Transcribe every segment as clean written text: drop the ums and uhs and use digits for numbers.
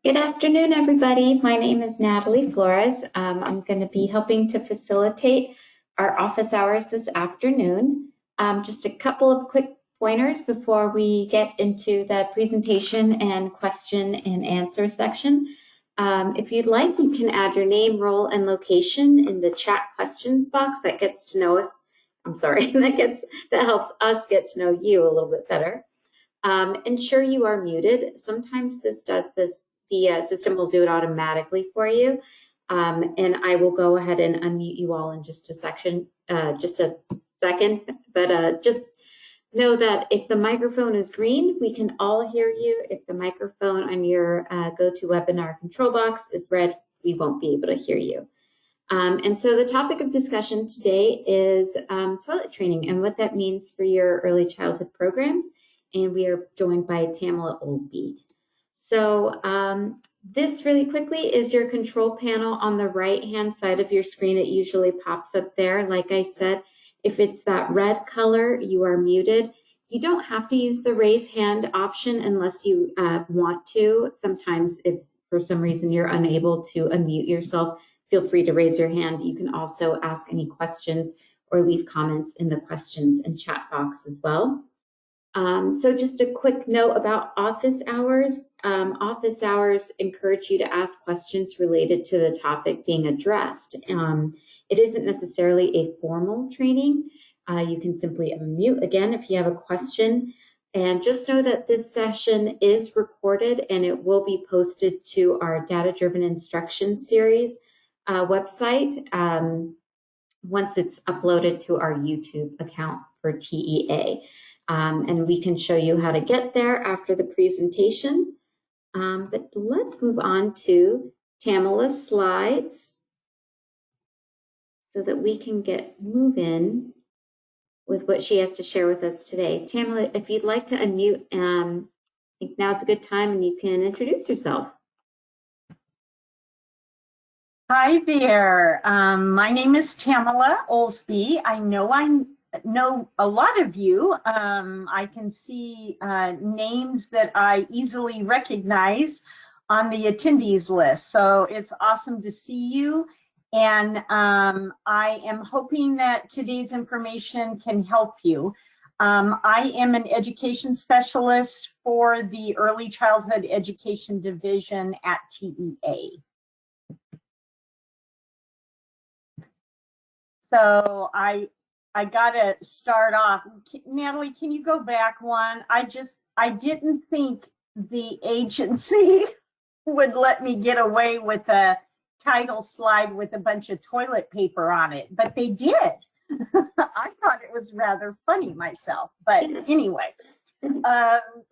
Good afternoon, everybody. My name is Natalie Flores. I'm going to be helping to facilitate our office hours this afternoon. Just a couple of quick pointers before we get into the presentation and question and answer section. If you'd like, you can add your name, role, and location in the chat questions box. That gets to know us. I'm sorry, that helps us get to know you a little bit better. Ensure you are muted. Sometimes the system will do it automatically for you. And I will go ahead and unmute you all in just a second. But just know that if the microphone is green, we can all hear you. If the microphone on your GoToWebinar control box is red, we won't be able to hear you. And so the topic of discussion today is toilet training and what that means for your early childhood programs. And we are joined by Tamala Olsby. So this really quickly is your control panel on the right-hand side of your screen. It usually pops up there. Like I said, if it's that red color, you are muted. You don't have to use the raise hand option unless you want to. Sometimes if for some reason you're unable to unmute yourself, feel free to raise your hand. You can also ask any questions or leave comments in the questions and chat box as well. So just a quick note about office hours. Office hours encourage you to ask questions related to the topic being addressed. It isn't necessarily a formal training. You can simply unmute again if you have a question. And just know that this session is recorded and it will be posted to our Data-Driven Instruction Series website once it's uploaded to our YouTube account for TEA. And we can show you how to get there after the presentation. But let's move on to Tamala's slides so that we can get moving with what she has to share with us today. Tamala, if you'd like to unmute, I think now's a good time and you can introduce yourself. Hi there. My name is Tamala Olsby. I know a lot of you. I can see names that I easily recognize on the attendees list. So it's awesome to see you. And I am hoping that today's information can help you. I am an education specialist for the Early Childhood Education Division at TEA. So I gotta start off. Natalie, can you go back one? I didn't think the agency would let me get away with a title slide with a bunch of toilet paper on it, but they did. I thought it was rather funny myself, but anyway.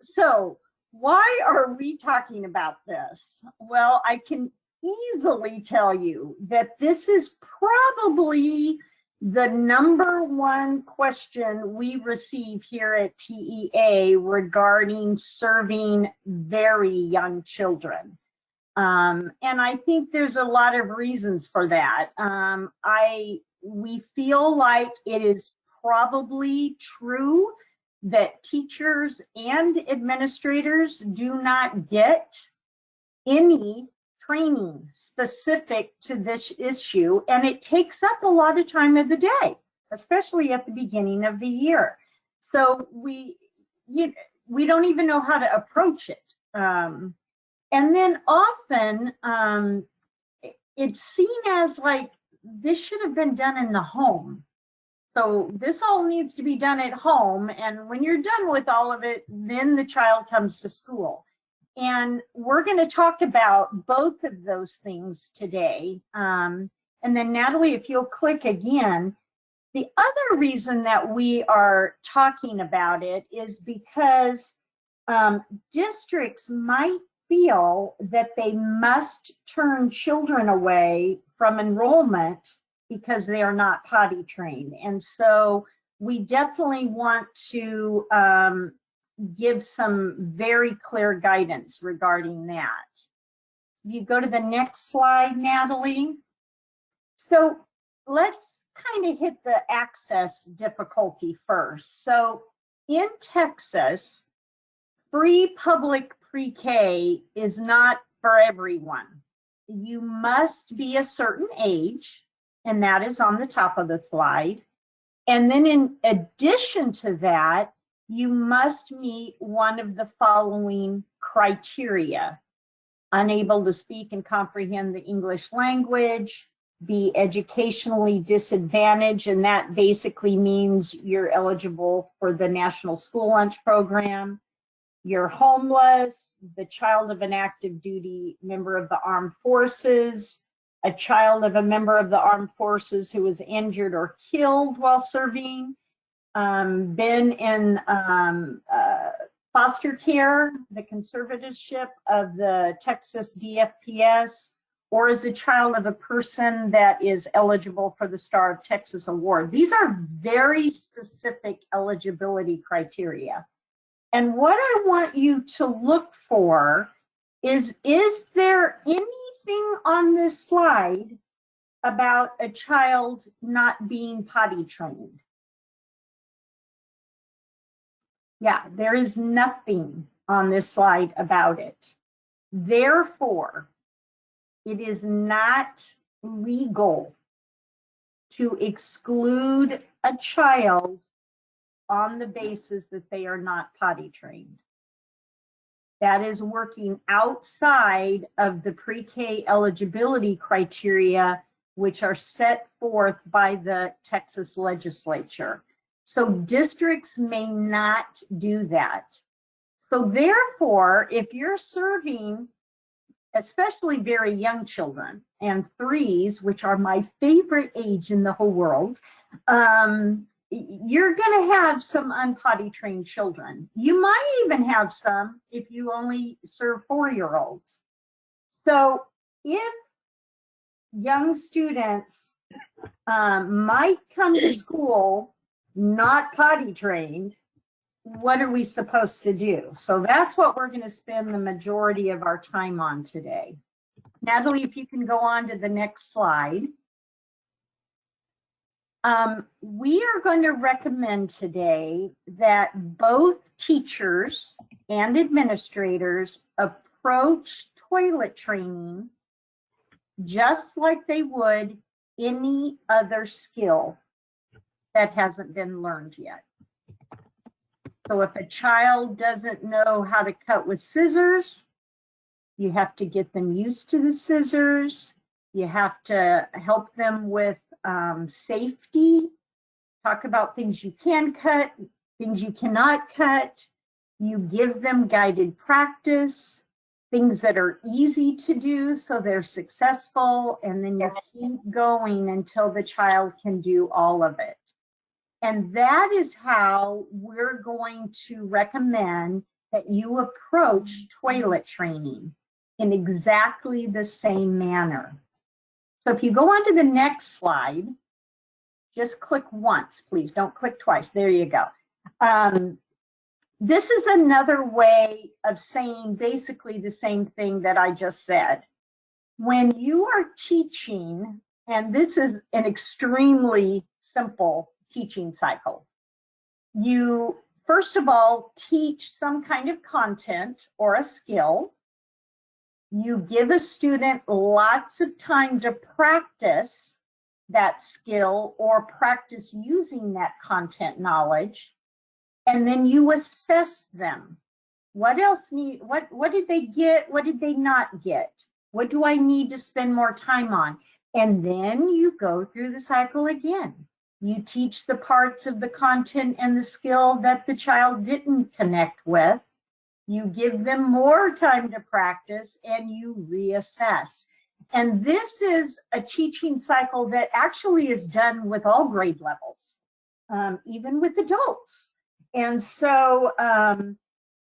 So why are we talking about this? Well, I can easily tell you that this is probably the #1 question we receive here at TEA regarding serving very young children. And I think there's a lot of reasons for that. We feel like it is probably true that teachers and administrators do not get any training specific to this issue, and it takes up a lot of time of the day, especially at the beginning of the year. So we don't even know how to approach it. And then often it's seen as like this should have been done in the home. So this all needs to be done at home, and when you're done with all of it, then the child comes to school. And we're going to talk about both of those things today. And then Natalie, if you'll click again, the other reason that we are talking about it is because districts might feel that they must turn children away from enrollment because they are not potty trained. And so we definitely want to give some very clear guidance regarding that. You go to the next slide, Natalie. So let's kind of hit the access difficulty first. So in Texas, free public pre-K is not for everyone. You must be a certain age, and that is on the top of the slide. And then in addition to that, you must meet one of the following criteria: unable to speak and comprehend the English language, be educationally disadvantaged, and that basically means you're eligible for the National School Lunch Program, you're homeless, the child of an active duty member of the armed forces, a child of a member of the armed forces who was injured or killed while serving, been in foster care, the conservatorship of the Texas DFPS, or is a child of a person that is eligible for the Star of Texas Award. These are very specific eligibility criteria. And what I want you to look for is there anything on this slide about a child not being potty trained? Yeah, there is nothing on this slide about it. Therefore, it is not legal to exclude a child on the basis that they are not potty trained. That is working outside of the pre-K eligibility criteria, which are set forth by the Texas legislature. So districts may not do that. So therefore, if you're serving especially very young children and threes, which are my favorite age in the whole world, you're going to have some unpotty trained children. You might even have some if you only serve 4-year-olds. So if young students might come to school not potty trained, what are we supposed to do? So that's what we're going to spend the majority of our time on today. Natalie, if you can go on to the next slide. We are going to recommend today that both teachers and administrators approach toilet training just like they would any other skill that hasn't been learned yet. So if a child doesn't know how to cut with scissors, you have to get them used to the scissors. You have to help them with safety, talk about things you can cut, things you cannot cut. You give them guided practice, things that are easy to do so they're successful, and then you keep going until the child can do all of it. And that is how we're going to recommend that you approach toilet training, in exactly the same manner. So if you go on to the next slide, just click once, please. Don't click twice. There you go. This is another way of saying basically the same thing that I just said. When you are teaching, and this is an extremely simple teaching cycle, you first of all teach some kind of content or a skill. You give a student lots of time to practice that skill or practice using that content knowledge, and then you assess them. What else what did they get? What did they not get? What do I need to spend more time on? And then you go through the cycle again. You teach the parts of the content and the skill that the child didn't connect with. You give them more time to practice, and you reassess. And this is a teaching cycle that actually is done with all grade levels, even with adults. And so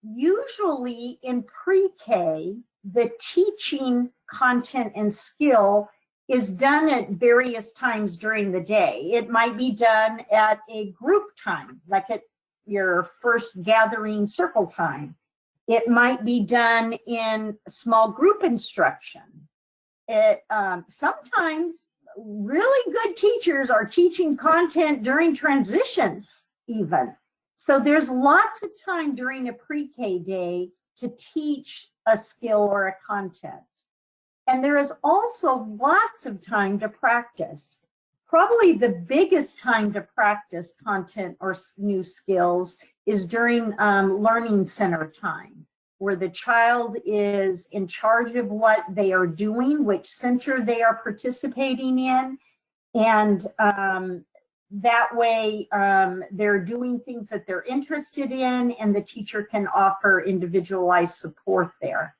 usually in pre-K, the teaching content and skill is done at various times during the day. It might be done at a group time, like at your first gathering circle time. It might be done in small group instruction. Sometimes really good teachers are teaching content during transitions even. So there's lots of time during a pre-K day to teach a skill or a content. And there is also lots of time to practice. Probably the biggest time to practice content or new skills is during learning center time, where the child is in charge of what they are doing, which center they are participating in. And that way they're doing things that they're interested in, and the teacher can offer individualized support there.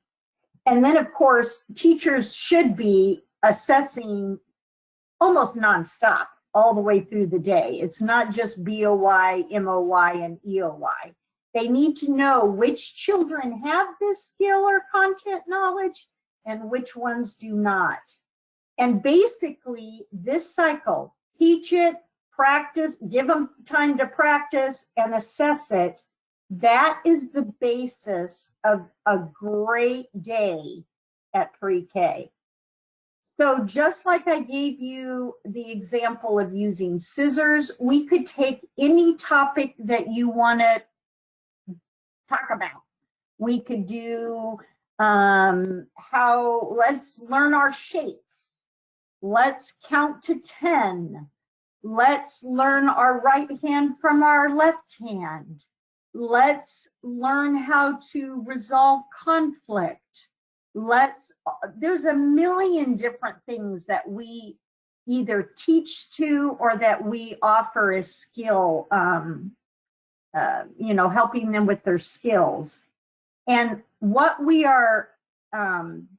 And then, of course, teachers should be assessing almost nonstop all the way through the day. It's not just BOY, MOY, and EOY. They need to know which children have this skill or content knowledge and which ones do not. And basically, this cycle, teach it, practice, give them time to practice, and assess it. That is the basis of a great day at pre-K. So just like I gave you the example of using scissors, we could take any topic that you want to talk about. We could do let's learn our shapes. Let's count to 10. Let's learn our right hand from our left hand. Let's learn how to resolve conflict. There's a million different things that we either teach to or that we offer as skill, helping them with their skills. And what we are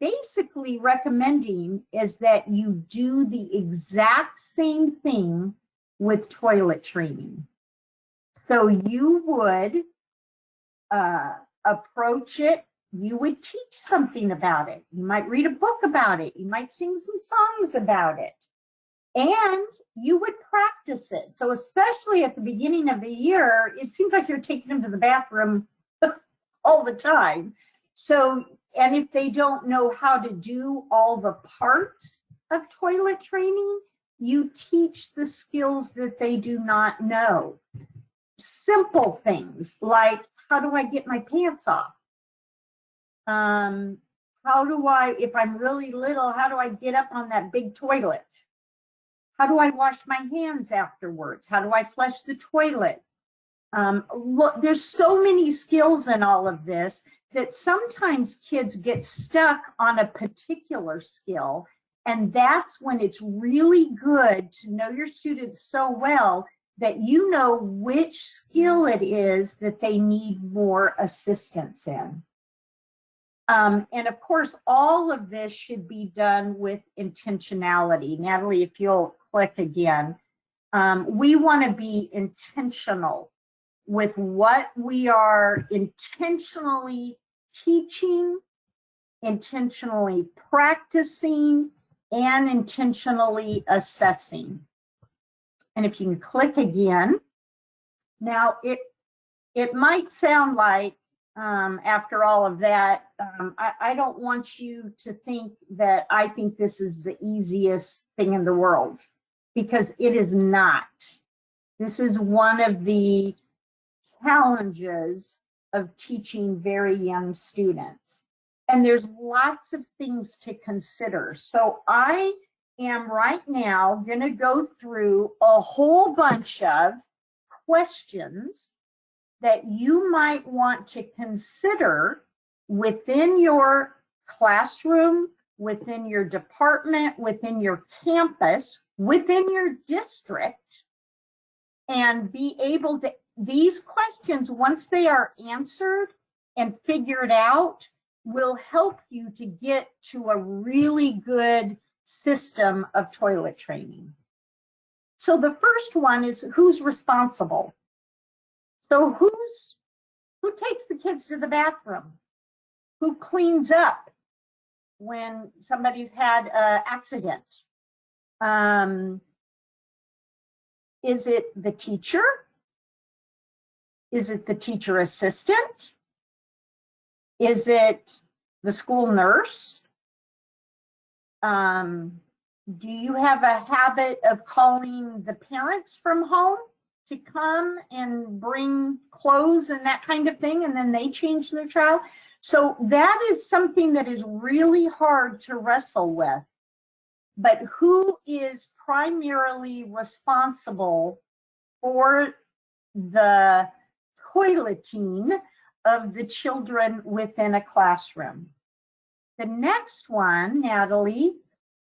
basically recommending is that you do the exact same thing with toilet training. So you would approach it, you would teach something about it. You might read a book about it. You might sing some songs about it. And you would practice it. So especially at the beginning of the year, it seems like you're taking them to the bathroom all the time. So, and if they don't know how to do all the parts of toilet training, you teach the skills that they do not know. Simple things like, how do I get my pants off? How do I, if I'm really little, how do I get up on that big toilet? How do I wash my hands afterwards? How do I flush the toilet? Look, there's so many skills in all of this that sometimes kids get stuck on a particular skill. And that's when it's really good to know your students so well that you know which skill it is that they need more assistance in. And of course, all of this should be done with intentionality. Natalie, if you'll click again, we want to be intentional with what we are intentionally teaching, intentionally practicing, and intentionally assessing. And if you can click again, now it might sound like after all of that, I don't want you to think that I think this is the easiest thing in the world, because it is not. This is one of the challenges of teaching very young students. And there's lots of things to consider. So I am right now going to go through a whole bunch of questions that you might want to consider within your classroom, within your department, within your campus, within your district, and be able to, these questions, once they are answered and figured out, will help you to get to a really good system of toilet training. So the first one is, who's responsible? So who takes the kids to the bathroom? Who cleans up when somebody's had an accident? Is it the teacher? Is it the teacher assistant? Is it the school nurse? Do you have a habit of calling the parents from home to come and bring clothes and that kind of thing, and then they change their child. So that is something that is really hard to wrestle with. But who is primarily responsible for the toileting of the children within a classroom? The next one, Natalie,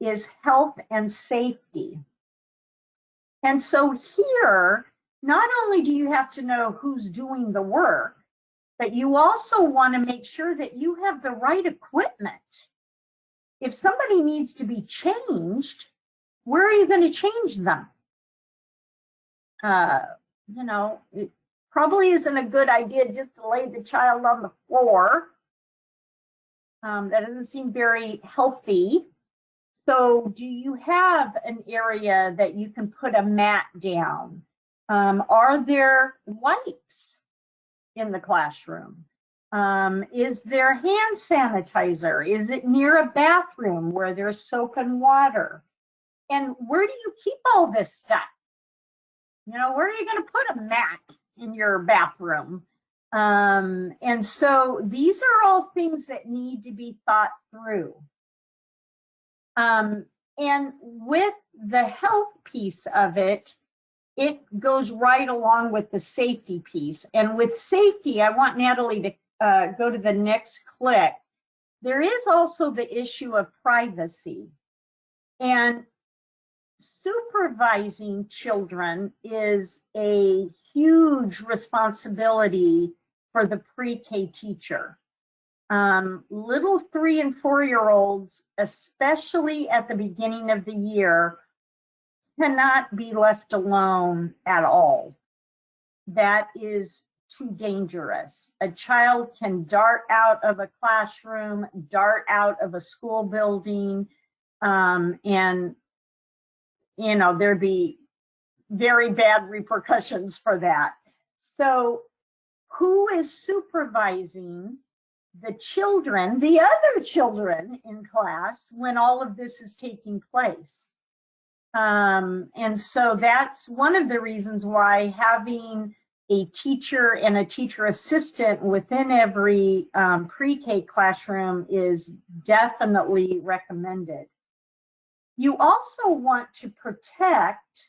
is health and safety. And so here, not only do you have to know who's doing the work, but you also want to make sure that you have the right equipment. If somebody needs to be changed, where are you going to change them? You know, it probably isn't a good idea just to lay the child on the floor. That doesn't seem very healthy. So do you have an area that you can put a mat down? Are there wipes in the classroom? Is there hand sanitizer? Is it near a bathroom where there's soap and water? And where do you keep all this stuff? You know, where are you going to put a mat in your bathroom? And so these are all things that need to be thought through. And with the health piece of it, it goes right along with the safety piece. And with safety, I want Natalie to go to the next click. There is also the issue of privacy. And supervising children is a huge responsibility for the pre-K teacher. Little 3- and 4-year-olds, especially at the beginning of the year, cannot be left alone at all. That is too dangerous. A child can dart out of a classroom, dart out of a school building, and you know, there'd be very bad repercussions for that. So who is supervising the children, the other children in class, when all of this is taking place? And so that's one of the reasons why having a teacher and a teacher assistant within every pre-K classroom is definitely recommended. You also want to protect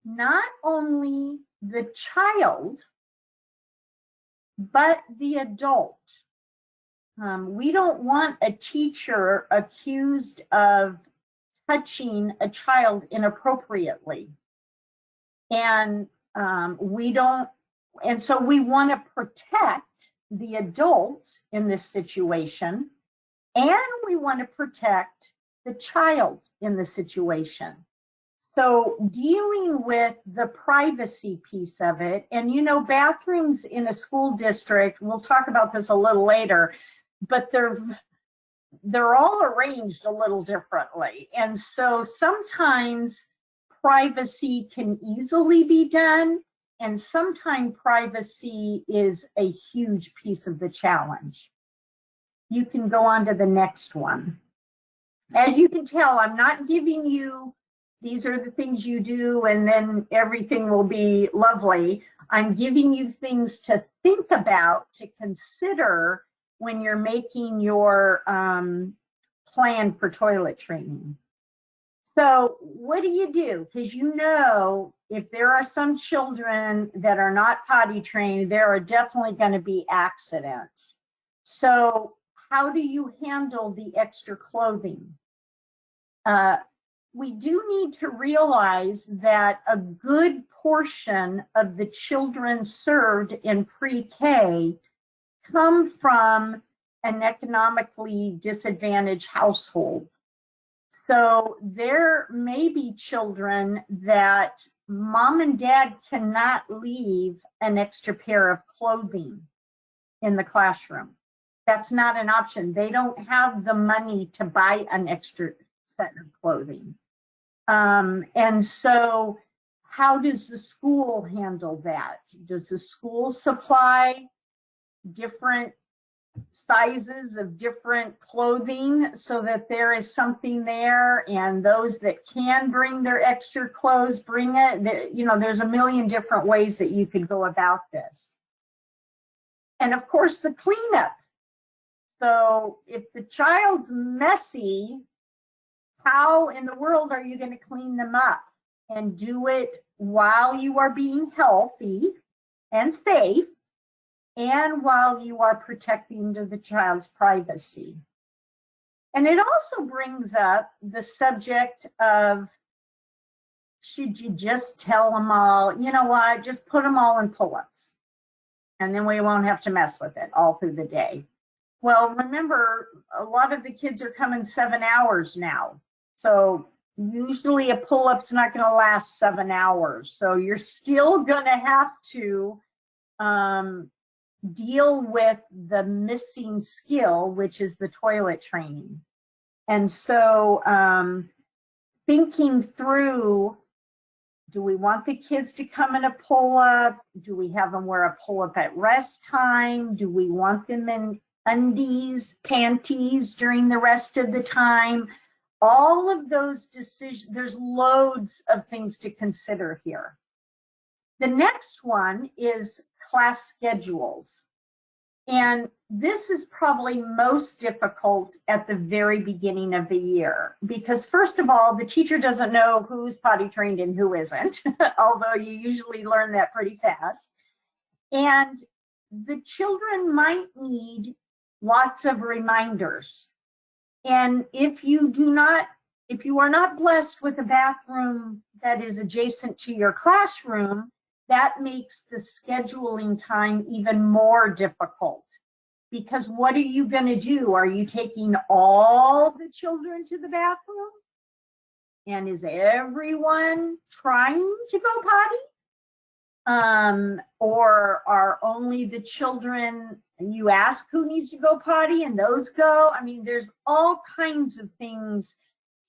not only the child, but the adult. We don't want a teacher accused of touching a child inappropriately. And so we want to protect the adult in this situation, and we want to protect the child in the situation. So dealing with the privacy piece of it, and you know, bathrooms in a school district, we'll talk about this a little later, but they're all arranged a little differently. And so sometimes privacy can easily be done, and sometimes privacy is a huge piece of the challenge. You can go on to the next one. As you can tell, I'm not giving you, these are the things you do and then everything will be lovely. I'm giving you things to think about, to consider when you're making your plan for toilet training. So what do? Because you know, if there are some children that are not potty trained, there are definitely going to be accidents. So how do you handle the extra clothing? We do need to realize that a good portion of the children served in pre-K come from an economically disadvantaged household. So there may be children that mom and dad cannot leave an extra pair of clothing in the classroom. That's not an option. They don't have the money to buy an extra set of clothing. And so how does the school handle that? Does the school supply different sizes of different clothing so that there is something there, and those that can bring their extra clothes, bring it. You know, there's a million different ways that you could go about this. And of course, the cleanup. So if the child's messy, how in the world are you going to clean them up? And do it while you are being healthy and safe, and while you are protecting the child's privacy. And it also brings up the subject of, should you just tell them all, you know what, just put them all in pull-ups, and then we won't have to mess with it all through the day. Well, remember, a lot of the kids are coming 7 hours now. So usually a pull-up's not going to last 7 hours. So you're still going to have to deal with the missing skill, which is the toilet training. And so thinking through, do we want the kids to come in a pull-up? Do we have them wear a pull-up at rest time? Do we want them in undies, panties during the rest of the time? All of those decisions, there's loads of things to consider here. The next one is class schedules. And this is probably most difficult at the very beginning of the year, because first of all, the teacher doesn't know who's potty trained and who isn't, although you usually learn that pretty fast. And the children might need lots of reminders. And if you are not blessed with a bathroom that is adjacent to your classroom, that makes the scheduling time even more difficult. Because what are you going to do? Are you taking all the children to the bathroom? And is everyone trying to go potty? Or are only the children, you ask who needs to go potty and those go? I mean, there's all kinds of things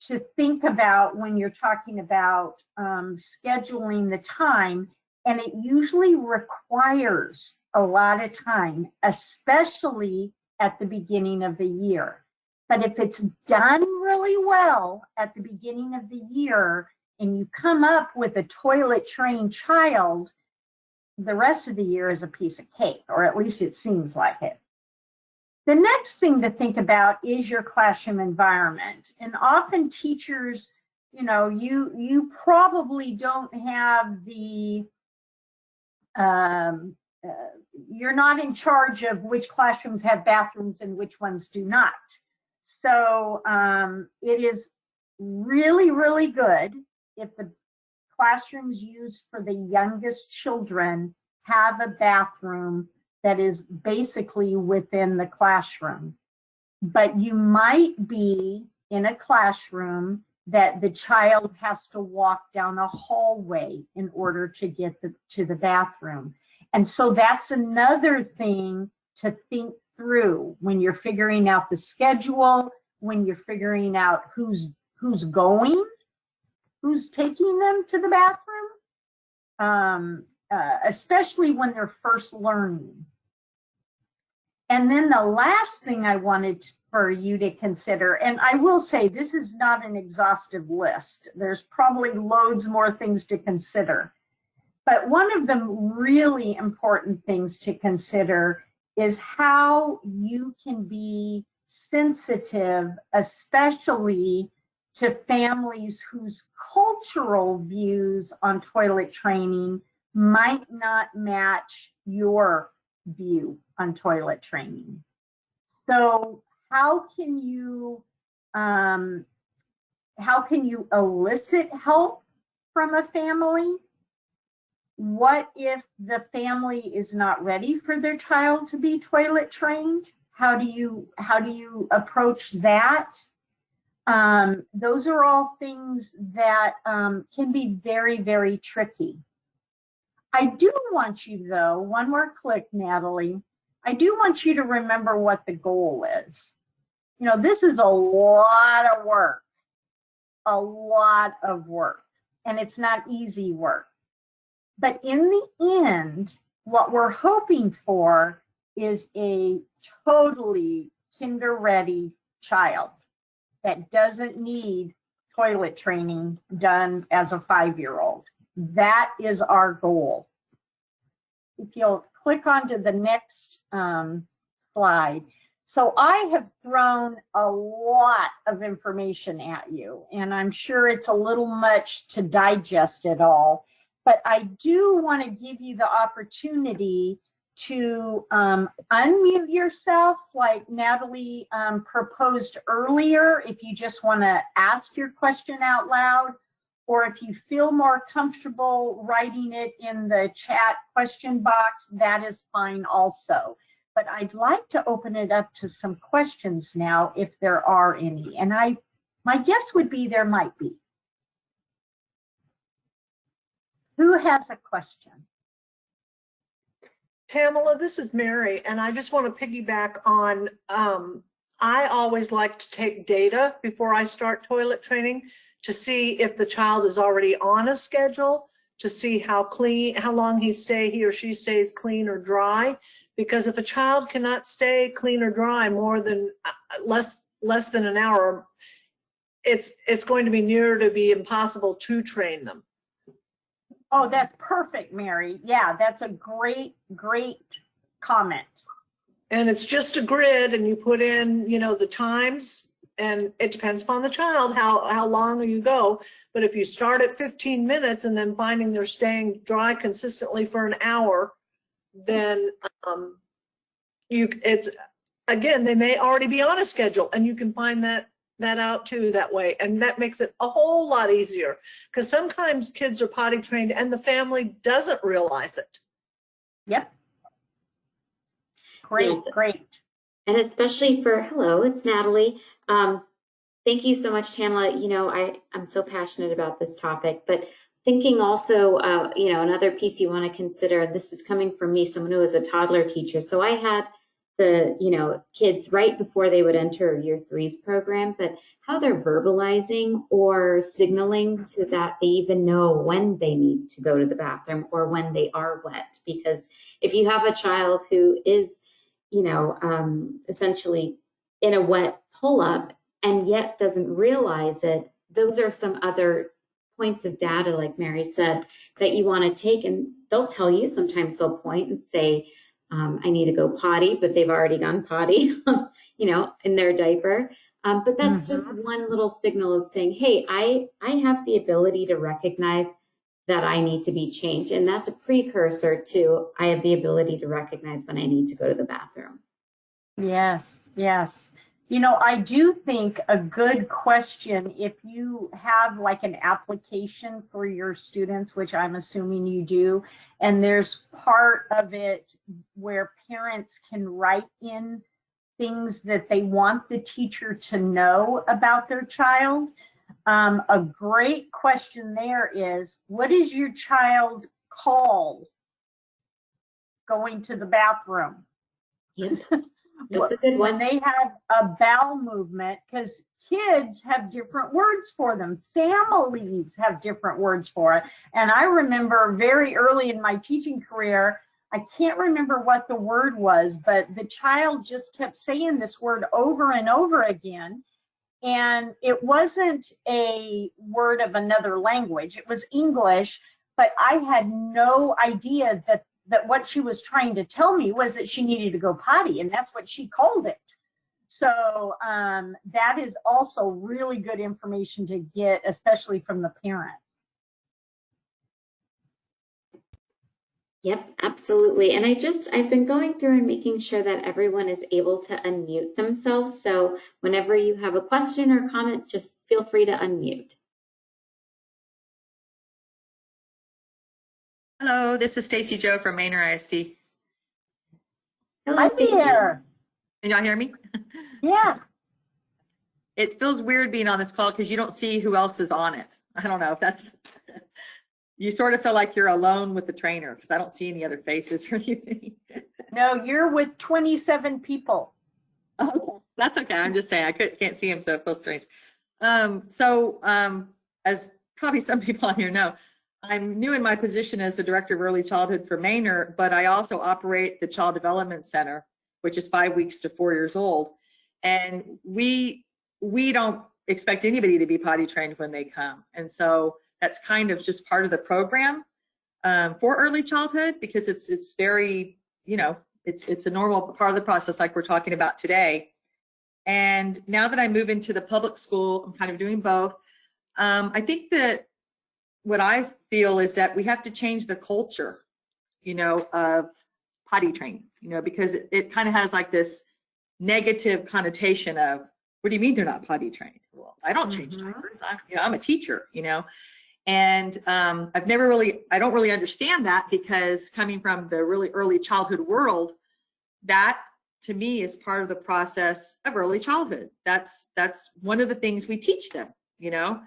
to think about when you're talking about scheduling the time. And it usually requires a lot of time, especially at the beginning of the year. But if it's done really well at the beginning of the year and you come up with a toilet trained child, the rest of the year is a piece of cake, or at least it seems like it. The next thing to think about is your classroom environment. And often teachers, you know, you probably don't have the you're not in charge of which classrooms have bathrooms and which ones do not. So it is really, really good if the classrooms used for the youngest children have a bathroom that is basically within the classroom. But you might be in a classroom that the child has to walk down a hallway in order to get to the bathroom. And so that's another thing to think through when you're figuring out the schedule, when you're figuring out who's going, who's taking them to the bathroom, especially when they're first learning. And then the last thing I wanted for you to consider, and I will say this is not an exhaustive list. There's probably loads more things to consider. But one of the really important things to consider is how you can be sensitive, especially to families whose cultural views on toilet training might not match your view on toilet training. So how can you elicit help from a family? What if the family is not ready for their child to be toilet trained? How do you approach that? Those are all things that can be very, very tricky. I do want you, though, one more click, Natalie. I do want you to remember what the goal is. You know, this is a lot of work, and it's not easy work. But in the end, what we're hoping for is a totally kinder ready child that doesn't need toilet training done as a 5-year-old. That is our goal. If you'll click onto the next slide. So I have thrown a lot of information at you, and I'm sure it's a little much to digest it all, but I do want to give you the opportunity to unmute yourself like Natalie proposed earlier, if you just want to ask your question out loud, or if you feel more comfortable writing it in the chat question box, that is fine also. But I'd like to open it up to some questions now, if there are any. And my guess would be there might be. Who has a question? Tamala, this is Mary, and I just want to piggyback on, I always like to take data before I start toilet training to see if the child is already on a schedule, to see how long he or she stays clean or dry. Because if a child cannot stay clean or dry more than less than an hour, it's going to be near to be impossible to train them. Oh, that's perfect, Mary. Yeah, that's a great comment. And it's just a grid, and you put in, the times, and it depends upon the child how long you go. But if you start at 15 minutes and then finding they're staying dry consistently for an hour, then again, they may already be on a schedule, and you can find that out too that way, and that makes it a whole lot easier, because sometimes kids are potty trained and the family doesn't realize it. Yep. Great. And especially hello, it's Natalie. Thank you so much, Tamala. I'm so passionate about this topic, but thinking also, another piece you want to consider, this is coming from me, someone who is a toddler teacher. So I had the, kids right before they would enter year 3's program, but how they're verbalizing or signaling to that they even know when they need to go to the bathroom or when they are wet. Because if you have a child who is, essentially in a wet pull-up and yet doesn't realize it, those are some other points of data, like Mary said, that you want to take, and they'll tell you. Sometimes they'll point and say, I need to go potty, but they've already gone potty, in their diaper. But that's just one little signal of saying, hey, I have the ability to recognize that I need to be changed. And that's a precursor to, I have the ability to recognize when I need to go to the bathroom. Yes. I do think a good question, if you have like an application for your students, which I'm assuming you do, and there's part of it where parents can write in things that they want the teacher to know about their child. A great question there is, what is your child called going to the bathroom? Yep. That's a good one. When they have a bowel movement, because kids have different words for them. Families have different words for it. And I remember very early in my teaching career, I can't remember what the word was, but the child just kept saying this word over and over again. And it wasn't a word of another language. It was English, but I had no idea that what she was trying to tell me was that she needed to go potty, and that's what she called it. So that is also really good information to get, especially from the parents. Yep, absolutely. And I've been going through and making sure that everyone is able to unmute themselves. So whenever you have a question or comment, just feel free to unmute. Hello, this is Stacy Joe from Manor ISD. Hello, Hi Stacy. there. Can y'all hear me? Yeah. It feels weird being on this call because you don't see who else is on it. I don't know if that's, you sort of feel like you're alone with the trainer because I don't see any other faces or anything. No, you're with 27 people. Oh, that's okay. I'm just saying I can't see him, so it feels strange. As probably some people on here know, I'm new in my position as the director of early childhood for Manor, but I also operate the Child Development Center, which is 5 weeks to 4 years old. And we don't expect anybody to be potty trained when they come. And so that's kind of just part of the program for early childhood, because it's very, you know, it's a normal part of the process like we're talking about today. And now that I move into the public school, I'm kind of doing both. I think that what I feel is that we have to change the culture, you know, of potty training, you know, because it kind of has like this negative connotation of, what do you mean they're not potty trained? Well, I don't change diapers. I'm a teacher, you know, and I don't really understand that, because coming from the really early childhood world, that to me is part of the process of early childhood. That's one of the things we teach them, you know.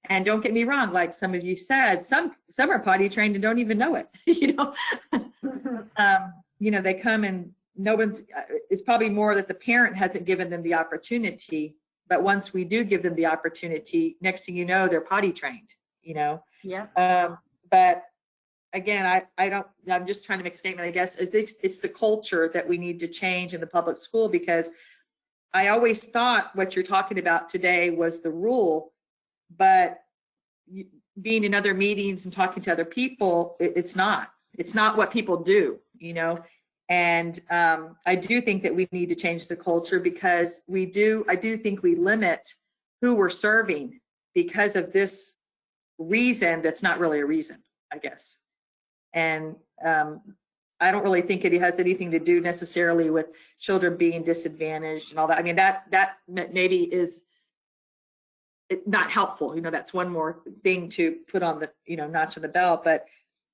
And don't get me wrong, like some of you said, some are potty trained and don't even know it, you know. You know, they come and no one's, it's probably more that the parent hasn't given them the opportunity, but once we do give them the opportunity, next thing you know, they're potty trained, you know. Yeah. But again, I'm just trying to make a statement, I guess. It's the culture that we need to change in the public school, because I always thought what you're talking about today was the rule. But being in other meetings and talking to other people, it's not what people do, you know. And I do think that we need to change the culture, because I do think we limit who we're serving because of this reason that's not really a reason, I guess. And I don't really think it has anything to do necessarily with children being disadvantaged and all that. I mean, that maybe is not helpful, you know. That's one more thing to put on the, you know, notch on the belt. But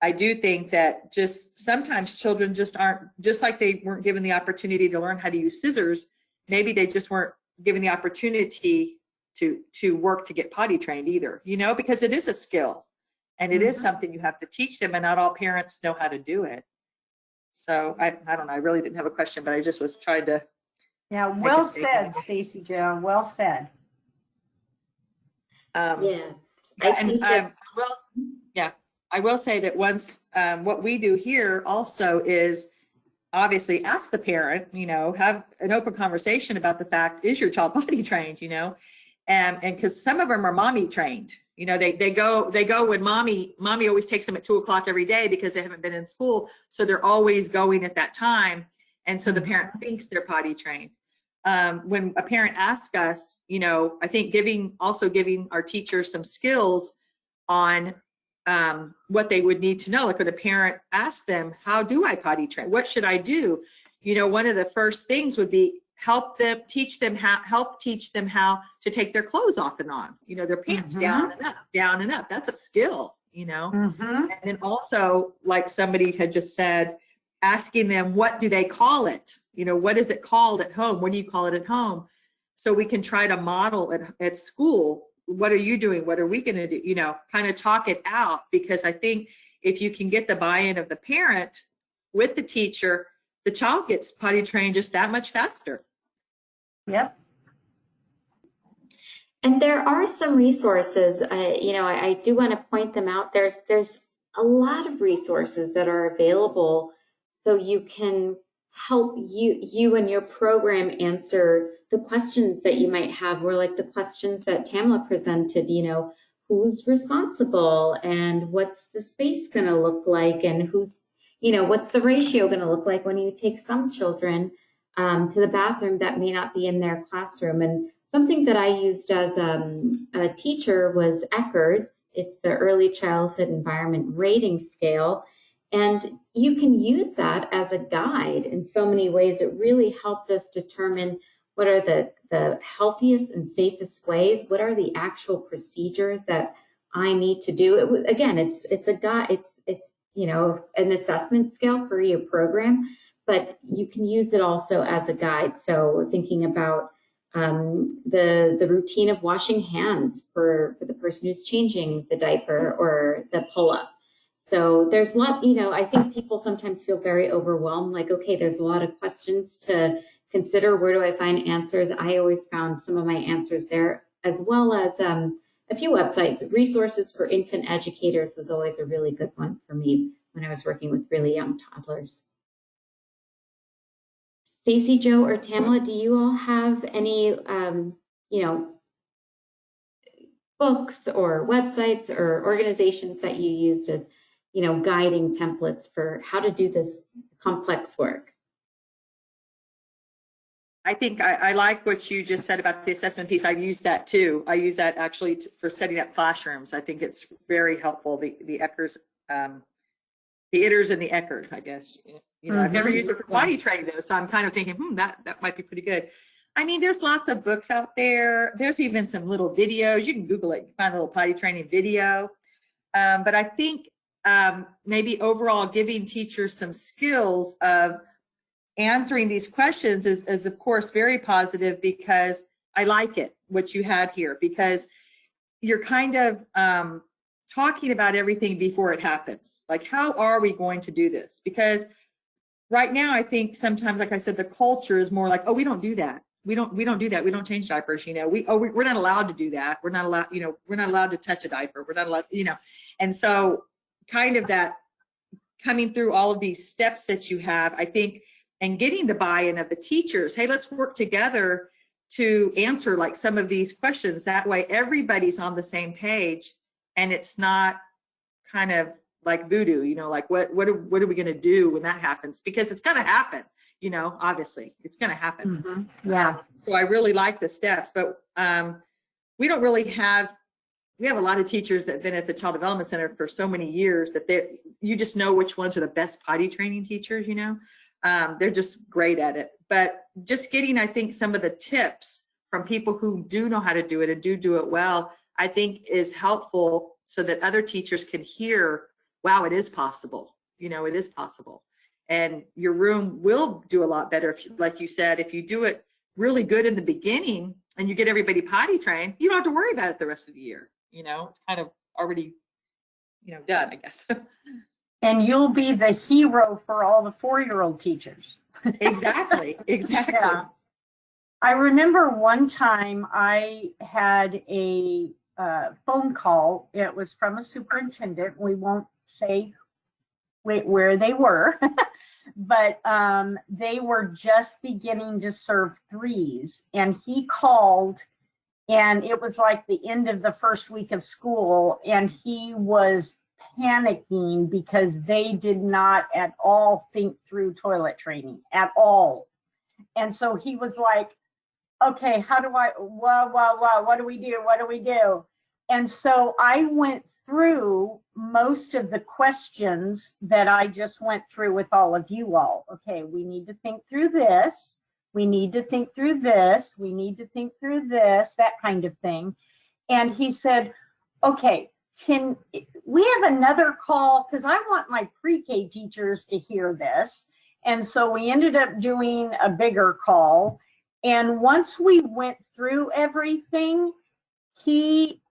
I do think that just sometimes children just aren't, just like they weren't given the opportunity to learn how to use scissors, maybe they just weren't given the opportunity to work to get potty trained either, you know, because it is a skill and it is something you have to teach them, and not all parents know how to do it. So I don't know, I really didn't have a question, but I just was trying to. Yeah, well said, Stacy Jo, well said. Yeah. I will say that once what we do here also is obviously ask the parent, you know, have an open conversation about the fact, is your child potty trained, you know, and because some of them are mommy trained, you know, they go when mommy always takes them at 2 o'clock every day because they haven't been in school, so they're always going at that time, and so the parent thinks they're potty trained. When a parent asks us, you know, I think giving our teachers some skills on what they would need to know. Like when a parent asks them, how do I potty train? What should I do? You know, one of the first things would be help teach them how to take their clothes off and on, you know, their pants down and up. That's a skill, you know. And then also, like somebody had just said, asking them, what do they call it? You know, what is it called at home? What do you call it at home? So we can try to model it at school. What are you doing? What are we going to do? You know, kind of talk it out, because I think if you can get the buy-in of the parent with the teacher, the child gets potty trained just that much faster. Yep. And there are some resources, you know, I do want to point them out. There's a lot of resources that are available, so you can help you and your program answer the questions that you might have, or like the questions that Tamla presented, you know, who's responsible and what's the space going to look like, and who's, you know, what's the ratio going to look like when you take some children to the bathroom that may not be in their classroom. And something that I used as a teacher was Ecker's. It's the Early Childhood Environment Rating Scale. And you can use that as a guide in so many ways. It really helped us determine what are the healthiest and safest ways, what are the actual procedures that I need to do. Again, it's a guide, it's you know, an assessment scale for your program, but you can use it also as a guide. So thinking about the routine of washing hands for the person who's changing the diaper or the pull-up. So there's a lot, you know, I think people sometimes feel very overwhelmed, like, okay, there's a lot of questions to consider. Where do I find answers? I always found some of my answers there, as well as a a few websites. Resources for infant educators was always a really good one for me when I was working with really young toddlers. Stacy, Joe, or Tamla, do you all have any, you know, books or websites or organizations that you used as, you know, guiding templates for how to do this complex work? I think I like what you just said about the assessment piece. I use that too. I use that actually for setting up classrooms. I think it's very helpful. The Eckers, the Itters and the Eckers, I guess. You know, I've never used it for potty training though, so I'm kind of thinking, that might be pretty good. I mean, there's lots of books out there. There's even some little videos. You can Google it, you find a little potty training video. But I think maybe overall giving teachers some skills of answering these questions is of course very positive, because I like it, what you had here, because you're kind of talking about everything before it happens. Like, how are we going to do this? Because right now, I think sometimes, like I said, the culture is more like, oh, we don't do that. We don't do that. We don't change diapers. You know, we're not allowed to do that. We're not allowed, you know, we're not allowed to touch a diaper. We're not allowed, you know. And so kind of that coming through all of these steps that you have, I think, and getting the buy-in of the teachers. Hey, let's work together to answer like some of these questions. That way everybody's on the same page and it's not kind of like voodoo, you know, like what are we going to do when that happens? Because it's going to happen, you know, obviously it's going to happen. Mm-hmm. Yeah. So I really like the steps, but we don't really have, we have a lot of teachers that have been at the Child Development Center for so many years that you just know which ones are the best potty training teachers, you know. They're just great at it. But just getting, I think, some of the tips from people who do know how to do it and do it well, I think is helpful so that other teachers can hear, wow, it is possible. You know, it is possible. And your room will do a lot better if, like you said, if you do it really good in the beginning and you get everybody potty trained, you don't have to worry about it the rest of the year. You know, it's kind of already, you know, done, I guess. And you'll be the hero for all the 4-year-old teachers. Exactly. Yeah. I remember one time I had a phone call. It was from a superintendent. We won't say where they were, but they were just beginning to serve 3s. And he called, and it was like the end of the first week of school, and he was panicking because they did not at all think through toilet training at all. And so he was like, okay, how do what do we do? What do we do? And so I went through most of the questions that I just went through with all of you all. Okay, we need to think through this. We need to think through this. We need to think through this, that kind of thing. And he said, okay, can we have another call? Because I want my pre-K teachers to hear this. And so we ended up doing a bigger call. And once we went through everything, he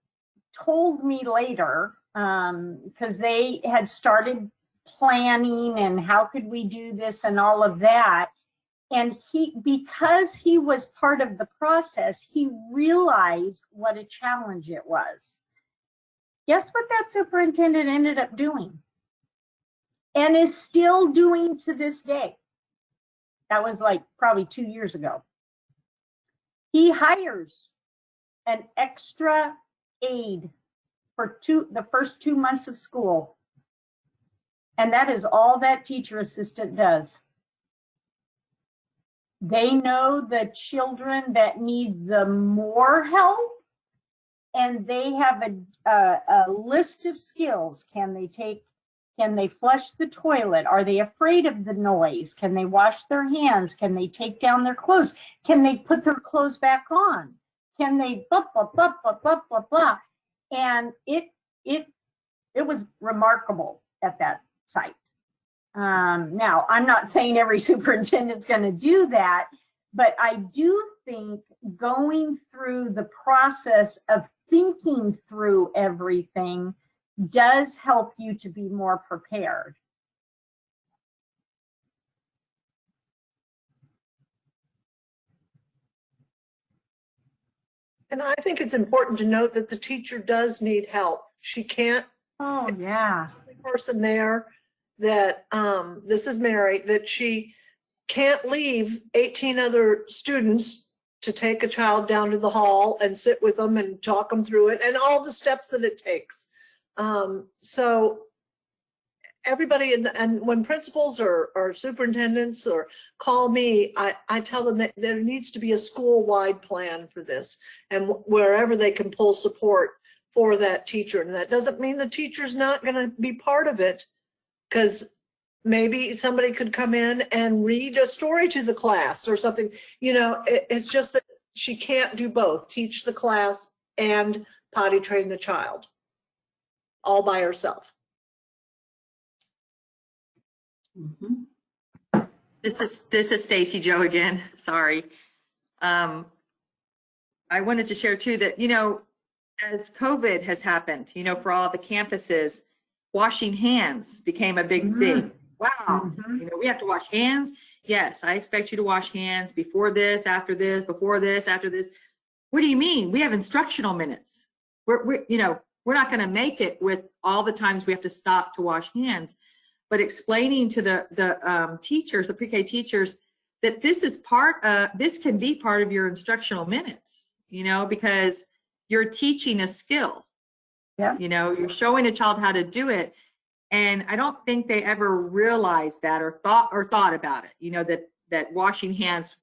told me later, because they had started planning and how could we do this and all of that. And because he was part of the process, he realized what a challenge it was. Guess what that superintendent ended up doing? And is still doing to this day. That was like probably 2 years ago. He hires an extra aide for the first 2 months of school. And that is all that teacher assistant does. They know the children that need the more help, and they have a list of skills. Can they flush the toilet? Are they afraid of the noise? Can they wash their hands? Can they take down their clothes? Can they put their clothes back on? Can they blah, blah, blah, blah, blah, blah, blah. And it was remarkable at that site. Now, I'm not saying every superintendent's going to do that, but I do think going through the process of thinking through everything does help you to be more prepared. And I think it's important to note that the teacher does need help. She can't, Oh, yeah. the person there that, this is Mary, that she can't leave 18 other students to take a child down to the hall and sit with them and talk them through it and all the steps that it takes. So everybody, and when principals or superintendents or call me, I tell them that there needs to be a school-wide plan for this, and wherever they can pull support for that teacher. And that doesn't mean the teacher's not going to be part of it, because maybe somebody could come in and read a story to the class or something. You know, it's just that she can't do both, teach the class and potty train the child all by herself. Mhm. This is Stacy Joe again. Sorry. I wanted to share too that, you know, as COVID has happened, you know, for all the campuses, washing hands became a big thing. Wow. You know, we have to wash hands. Yes, I expect you to wash hands before this, after this, before this, after this. What do you mean? We have instructional minutes. We're you know, we're not going to make it with all the times we have to stop to wash hands. But explaining to the teachers, the pre-K teachers, that this is this can be part of your instructional minutes, you know, because you're teaching a skill. Yeah. You know, you're showing a child how to do it. And I don't think they ever realized that or thought about it, you know, that washing hands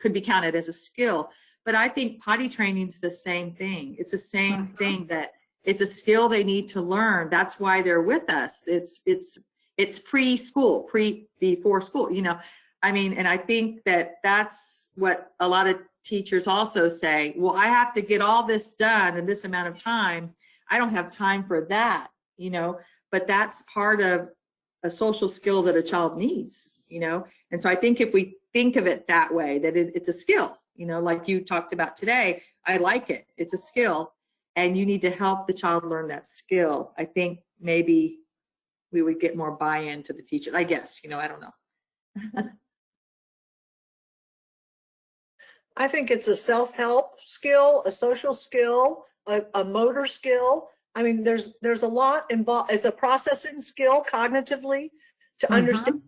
could be counted as a skill. But I think potty training is the same thing. It's the same thing, that it's a skill they need to learn. That's why they're with us. It's preschool, before school, you know. I mean, and I think that that's what a lot of teachers also say. Well, I have to get all this done in this amount of time. I don't have time for that, you know. But that's part of a social skill that a child needs, you know. And so I think if we think of it that way, that it's a skill, you know, like you talked about today, I like it. It's a skill, and you need to help the child learn that skill. I think maybe we would get more buy-in to the teacher, I guess, you know, I don't know. I think it's a self-help skill, a social skill, a motor skill. I mean, there's a lot involved. It's a processing skill cognitively to understand,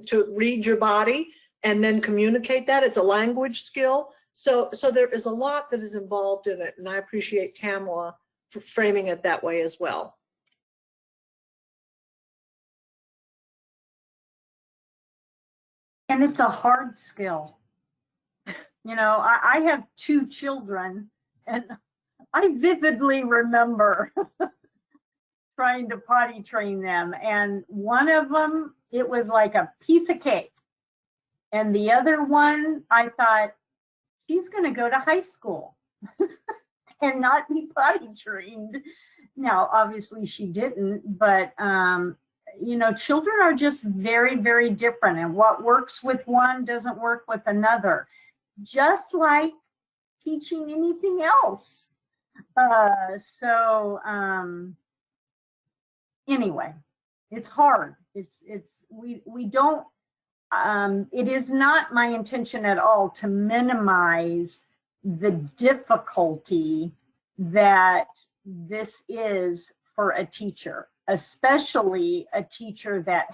to read your body and then communicate that. It's a language skill. So there is a lot that is involved in it. And I appreciate Tamla for framing it that way as well. And it's a hard skill. You know, I have 2 children, and I vividly remember trying to potty train them. And one of them, it was like a piece of cake. And the other one, I thought, she's going to go to high school and not be potty trained. Now, obviously she didn't, but you know, children are just very, very different, and what works with one doesn't work with another, just like teaching anything else. Anyway, it's hard. We don't, it is not my intention at all to minimize the difficulty that this is for a teacher, especially a teacher that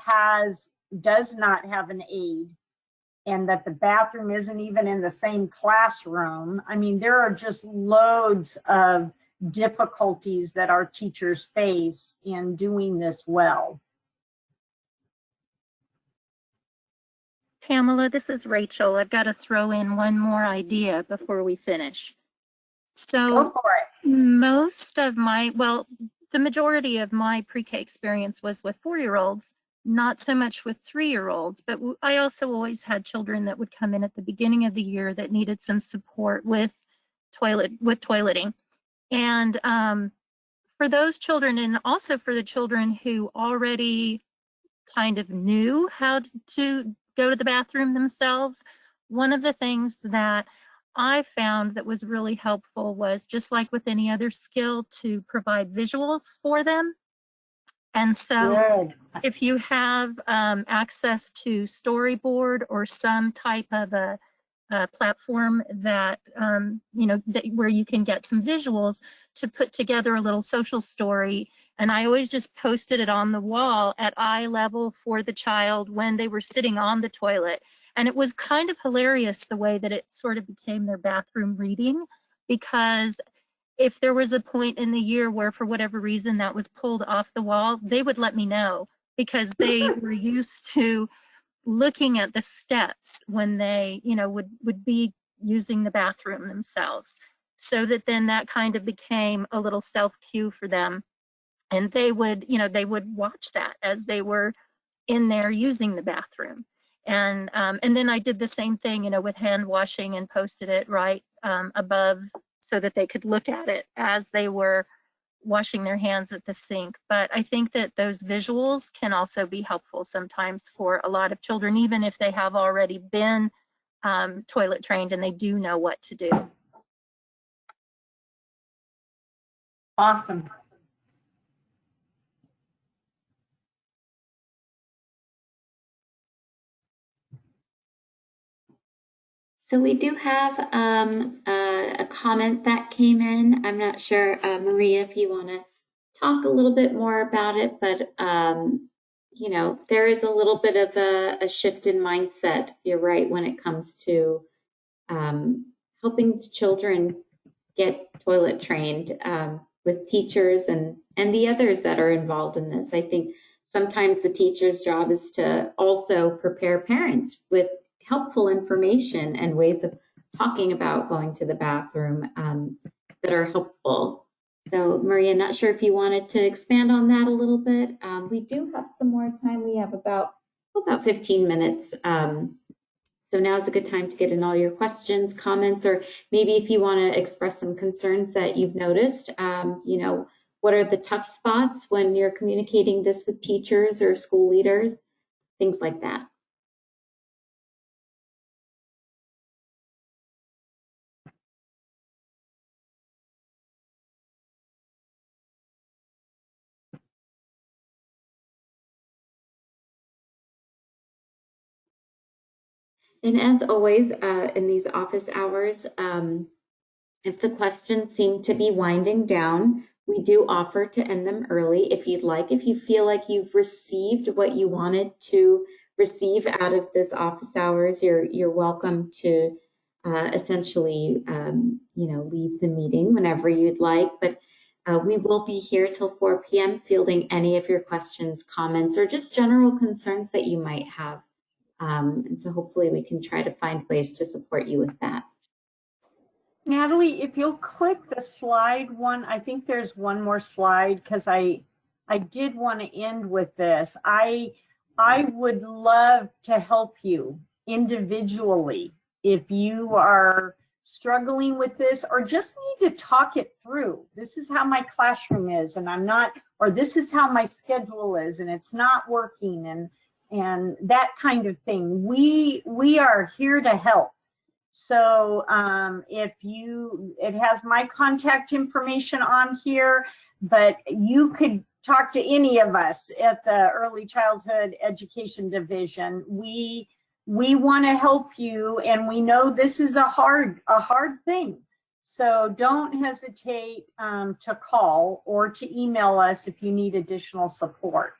does not have an aide, and that the bathroom isn't even in the same classroom. I mean, there are just loads of difficulties that our teachers face in doing this well. Pamela, this is Rachel. I've got to throw in one more idea before we finish. Go So for it. most of the majority of my pre-K experience was with 4-year-olds, not so much with 3-year-olds, but I also always had children that would come in at the beginning of the year that needed some support with toileting. And for those children, and also for the children who already kind of knew how to go to the bathroom themselves, one of the things that I found that was really helpful was, just like with any other skill, to provide visuals for them. And so if you have access to storyboard or some type of a platform that, where you can get some visuals to put together a little social story. And I always just posted it on the wall at eye level for the child when they were sitting on the toilet. And it was kind of hilarious the way that it sort of became their bathroom reading, because if there was a point in the year where for whatever reason that was pulled off the wall, they would let me know, because they were used to looking at the steps when they, would be using the bathroom themselves. So that then that kind of became a little self cue for them. And they would, watch that as they were in there using the bathroom. And then I did the same thing, with hand washing, and posted it right above so that they could look at it as they were washing their hands at the sink. But I think that those visuals can also be helpful sometimes for a lot of children, even if they have already been toilet trained and they do know what to do. Awesome. So we do have a comment that came in. I'm not sure, Maria, if you want to talk a little bit more about it, but there is a little bit of a shift in mindset. You're right, when it comes to helping children get toilet trained with teachers and the others that are involved in this. I think sometimes the teacher's job is to also prepare parents with helpful information and ways of talking about going to the bathroom that are helpful. So Maria, not sure if you wanted to expand on that a little bit. We do have some more time. We have about 15 minutes. So now's a good time to get in all your questions, comments, or maybe if you want to express some concerns that you've noticed. What are the tough spots when you're communicating this with teachers or school leaders, things like that. And as always, in these office hours, if the questions seem to be winding down, we do offer to end them early if you'd like. If you feel like you've received what you wanted to receive out of this office hours, you're welcome to essentially, leave the meeting whenever you'd like. But we will be here till 4 p.m. fielding any of your questions, comments, or just general concerns that you might have. And so hopefully we can try to find ways to support you with that. Natalie, if you'll click the slide one, I think there's one more slide, because I did want to end with this. I would love to help you individually if you are struggling with this or just need to talk it through. This is how my classroom is, and I'm not, or this is how my schedule is, and it's not working, and that kind of thing. We are here to help. So it has my contact information on here, but you could talk to any of us at the Early Childhood Education Division. We want to help you, and we know this is a hard thing. So don't hesitate to call or to email us if you need additional support.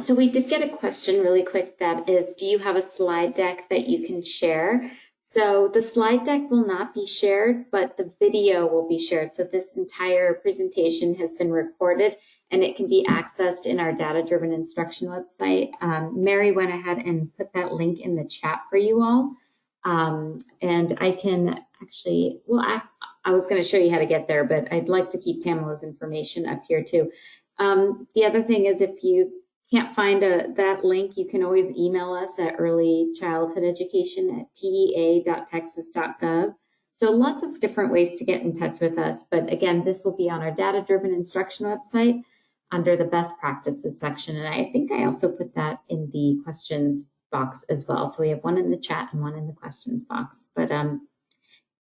So we did get a question really quick that is, do you have a slide deck that you can share? So the slide deck will not be shared, but the video will be shared. So this entire presentation has been recorded and it can be accessed in our data-driven instruction website. Mary went ahead and put that link in the chat for you all. And I can actually, I was going to show you how to get there, but I'd like to keep Tamala's information up here too. The other thing is, if you can't find that link, you can always email us at earlychildhoodeducation@tea.texas.gov. So lots of different ways to get in touch with us. But again, this will be on our data-driven instruction website under the best practices section. And I think I also put that in the questions box as well. So we have one in the chat and one in the questions box. But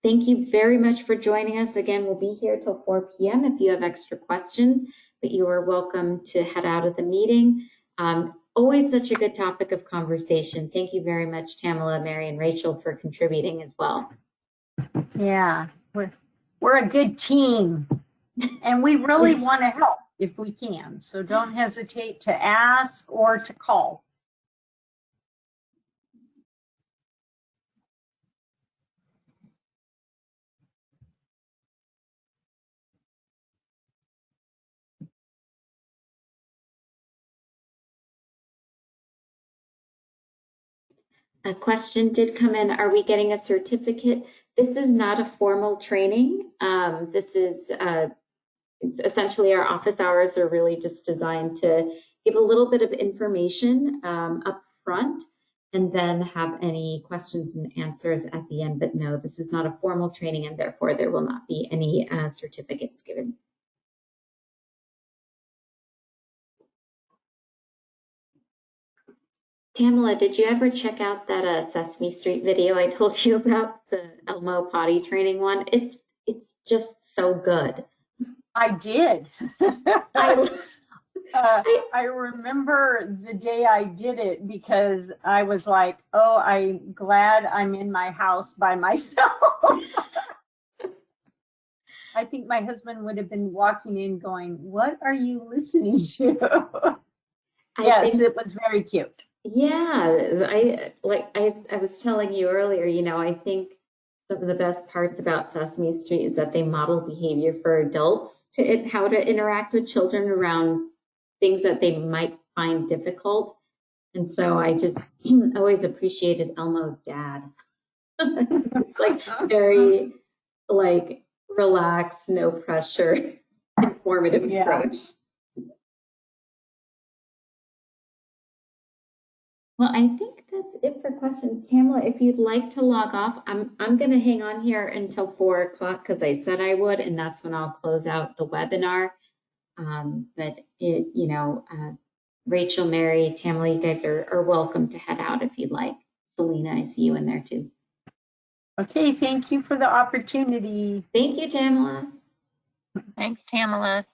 thank you very much for joining us. Again, we'll be here till 4 p.m. if you have extra questions. but you are welcome to head out of the meeting. Always such a good topic of conversation. Thank you very much, Tamala, Mary, and Rachel for contributing as well. Yeah, we're a good team, and we really Yes. want to help if we can. So don't hesitate to ask or to call. A question did come in. Are we getting a certificate? This is not a formal training. This is it's essentially our office hours are really just designed to give a little bit of information up front and then have any questions and answers at the end. But no, this is not a formal training, and therefore there will not be any certificates given. Tamala, did you ever check out that Sesame Street video I told you about, the Elmo potty training one? It's just so good. I did. I remember the day I did it because I was like, oh, I'm glad I'm in my house by myself. I think my husband would have been walking in going, what are you listening to? Yes, it was very cute. Yeah, I was telling you earlier, you know, I think some of the best parts about Sesame Street is that they model behavior for adults how to interact with children around things that they might find difficult. And so I just always appreciated Elmo's dad. It's like very like relaxed, no pressure, informative approach. Well, I think that's it for questions. Tamala, if you'd like to log off, I'm going to hang on here until 4 o'clock because I said I would, and that's when I'll close out the webinar. Rachel, Mary, Tamala, you guys are welcome to head out if you'd like. Selena, I see you in there too. Okay, thank you for the opportunity. Thank you, Tamala. Thanks, Tamala.